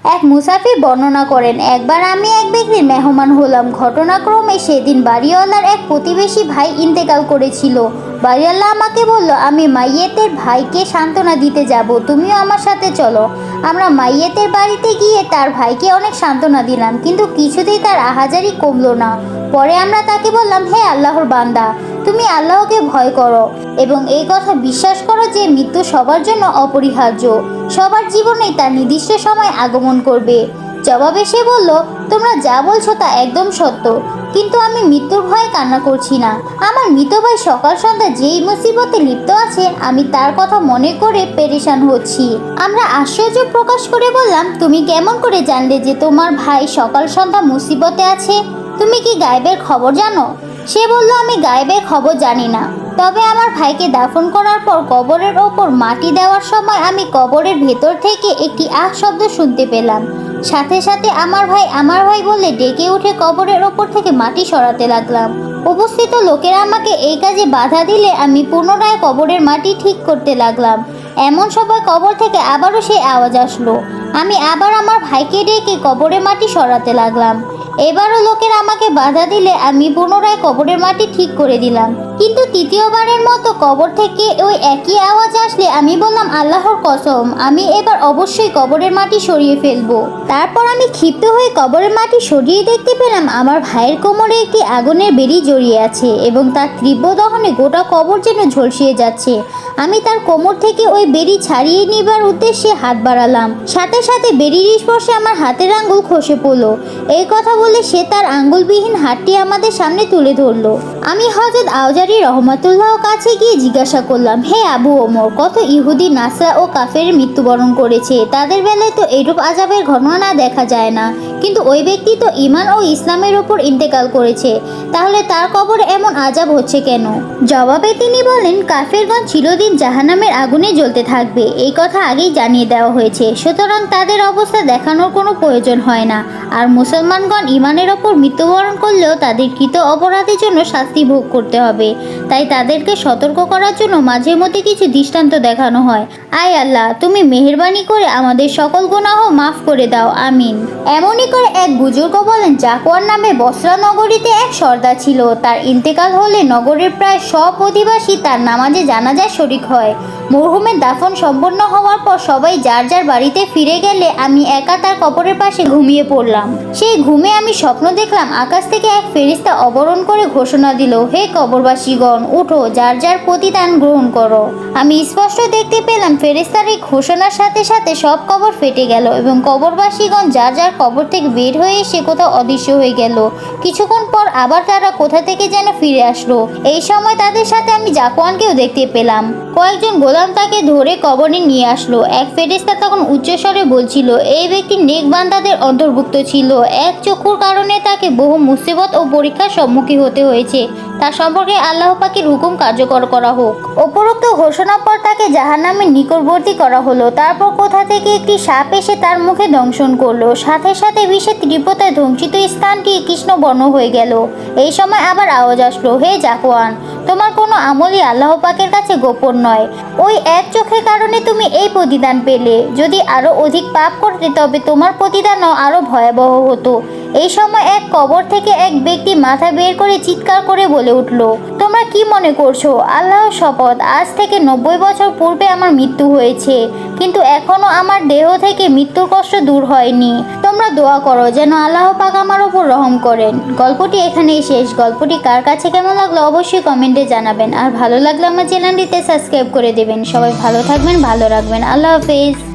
এক মুসাফির বর্ণনা করেন, একবার আমি এক ব্যক্তির মেহমান হলাম। ঘটনাক্রমে সেদিন বাড়িওয়ালার এক প্রতিবেশী ভাই ইন্তেকাল করেছিল। বাড়িওয়ালা আমাকে বলল, আমি মাইয়েতের ভাইকে সান্ত্বনা দিতে যাব, তুমিও আমার সাথে চলো। আমরা মাইয়েতের বাড়িতে গিয়ে তার ভাইকে অনেক সান্ত্বনা দিলাম, কিন্তু কিছুতেই তার আহাজারি কমলো না। পরে আমরা তাকে বললাম, হে আল্লাহর বান্দা, তুমি আল্লাহকে ভয় করো এবং এই কথা বিশ্বাস করো যে মৃত্যু সবার জন্য অপরিহার্য। সবার জীবনেই তার নির্দিষ্ট সময় আগমন করবে। জবাবে সে বলল, তোমরা যা বলছো তা একদম সত্য, কিন্তু আমি মৃত্যুর ভয়ে কান্না করছি না। আমার মৃত ভাই সকাল সন্ধ্যা যেই মুসিবতে লিপ্ত আছে, আমি তার কথা মনে করে পেরেশান হচ্ছি। আমরা আশ্চর্য প্রকাশ করে বললাম, তুমি কেমন করে জানলে যে তোমার ভাই সকাল সন্ধ্যা মুসিবতে আছে? তুমি কি গায়েবের খবর জানো? সে বলল, আমি গায়েবের খবর জানি না, তবে আমার ভাইকে দাফন করার পর কবরের ওপর মাটি দেওয়ার সময় আমি কবরের ভেতর থেকে একটি আহ শব্দ শুনতে পেলাম। সাথে সাথে আমার ভাই বলে ডেকে উঠে কবরের ওপর থেকে মাটি সরাতে লাগলাম। উপস্থিত লোকেরা আমাকে এই কাজে বাধা দিলে আমি পুনরায় কবরের মাটি ঠিক করতে লাগলাম। এমন সময় কবর থেকে আবারও সেই আওয়াজ আসলো। আমি আবার আমার ভাইকে ডেকে কবরের মাটি সরাতে লাগলাম। এবারও লোকেরা আমাকে বাধা দিলে আমি পুনরায় কবরের মাটি ঠিক করে দিলাম, কিন্তু তৃতীয়বারের মতো কবর থেকে ওই একই আওয়াজ আসলে আমি বললাম, আল্লাহর কসম, আমি এবার অবশ্যই কবরের মাটি সরিয়ে ফেলবো। তারপর আমি ক্ষিপ্ত হয়ে কবরের মাটি সরিয়ে দেখতে পেলাম আমার ভাইয়ের কোমরে একটি আগুনের বেড়ি জড়িয়ে আছে এবং তার তীব্র দহনে গোটা কবর যেন ঝলসিয়ে যাচ্ছে। আমি তার কোমর থেকে ওই বেড়ি ছাড়িয়ে নেবার উদ্দেশ্যে হাত বাড়ালাম, সাথে সাথে বেড়ির স্পর্শে আমার হাতের আঙ্গুল খসে পড়লো। এই কথা বলে সে তার আঙ্গুলবিহীন হাতটি আমাদের সামনে তুলে ধরলো। আমি হযরত আউজারি রহমাতুল্লাহ কাছে গিয়ে জিজ্ঞাসা করলাম, হে আবু ওমর, কত ইহুদি, নাসরা ও কাফের মৃত্যুবরণ করেছে, তাদের বেলায় তো এইরূপ আযাবের ঘটনা দেখা যায় না, কিন্তু ওই ব্যক্তি তো ঈমান ও ইসলামের ওপর ইন্তেকাল করেছে, তাহলে তার কবরে এমন আযাব হচ্ছে কেন? জবাবে তিনি বলেন, কাফেরগণ চিরদিন জাহান্নামের আগুনে জ্বলতে থাকবে, এই কথা আগেই জানিয়ে দেওয়া হয়েছে, সুতরাং তাদের অবস্থা দেখানোর কোনো প্রয়োজন হয় না। আর মুসলমানগণ ঈমানের ওপর মৃত্যুবরণ করলেও তাদের কৃত অপরাধের জন্য শাস্তি ভোগ করতে হবে, তাই তাদেরকে সতর্ক করার জন্য মাঝে মধ্যে কিছু দৃষ্টান্ত দেখানো হয়। আয় আল্লাহ, তুমি মেহেরবানি করে আমাদের সকল গুনাহ মাফ করে দাও, আমিন। এমনই করে এক বুজুর্গ বলেন, জাকওয়ান নামে বসরা নগরীতে এক সর্দার ছিল। তার ইন্তেকাল হলে নগরের প্রায় সব অধিবাসী তার নামাজে জানাজায় শরিক হয়। মরহুমের দাফন সম্পন্ন হওয়ার পর সবাই যার যার বাড়িতে ফিরে গেলে আমি একা তার কবরের পাশে ঘুমিয়ে পড়লাম। সেই ঘুমে আমি স্বপ্ন দেখলাম, আকাশ থেকে এক ফেরেশতা অবতরণ করে ঘোষণা দিল, হে কবরবাসীগণ, উঠো, যার যার প্রতিদান গ্রহণ করো। আমি স্পষ্ট দেখতে পেলাম ফেরেশতার এই ঘোষণার সাথে সাথে সব কবর ফেটে গেল এবং কবরবাসীগণ যার যার কবর থেকে বের হয়ে এসে কোথাও অদৃশ্য হয়ে গেল। কিছুক্ষণ পর আবার তারা কোথা থেকে যেন ফিরে আসলো। এই সময় তাদের সাথে আমি জাকওয়ানকেও দেখতে পেলাম। কয়েকজন গোলাম তাকে ধরে কবরে নিয়ে আসলো। এক ফেরেশতা তখন উচ্চস্বরে বলছিল, এই ব্যক্তি নেক বান্দাদের অন্তর্ভুক্ত ছিল, এক চক্ষুর কারণে তাকে বহু মুসিবত ও পরীক্ষার সম্মুখীন হতে হয়েছে, তার সম্পর্কে আল্লাহ পাকের হুকুম কার্যকর করা হোক। উপরোক্ত ঘোষণার পর তাকে জাহান্নামের নিকটবর্তী করা হলো। তারপর কোথা থেকে একটি সাপ এসে তার মুখে দংশন করলো, সাথে সাথে বিষের তীব্রতায় ধ্বংসিত স্থানটি কৃষ্ণবর্ণ হয়ে গেল। এই সময় আবার আওয়াজ আসলো, হে জাকওয়ান, তোমার কোনো আমলই আল্লাহ পাকের কাছে গোপন নয়, ওই এক চোখের কারণে তুমি এই প্রতিদান পেলে, যদি আরো অধিক পাপ করতে তবে তোমার প্রতিদানও আরো ভয়াবহ হতো। এই সময় এক কবর থেকে এক ব্যক্তি মাথা বের করে চিৎকার করে বলে উঠল, তোমরা কি মনে করছো? আল্লাহর শপথ, আজ থেকে 90 বছর পূর্বে আমার মৃত্যু হয়েছে, কিন্তু এখনো আমার দেহ থেকে মৃত্যুর কষ্ট দূর হয়নি। তোমরা দোয়া করো যেন আল্লাহ পাক আমার উপর রহম করেন। গল্পটি এখানেই শেষ। গল্পটি কার কাছে কেমন লাগলো অবশ্যই কমেন্টে জানাবেন, আর ভালো লাগলে আমার চ্যানেলটিতে সাবস্ক্রাইব করে দেবেন। সবাই ভালো থাকবেন, ভালো রাখবেন। আল্লাহ হাফেজ।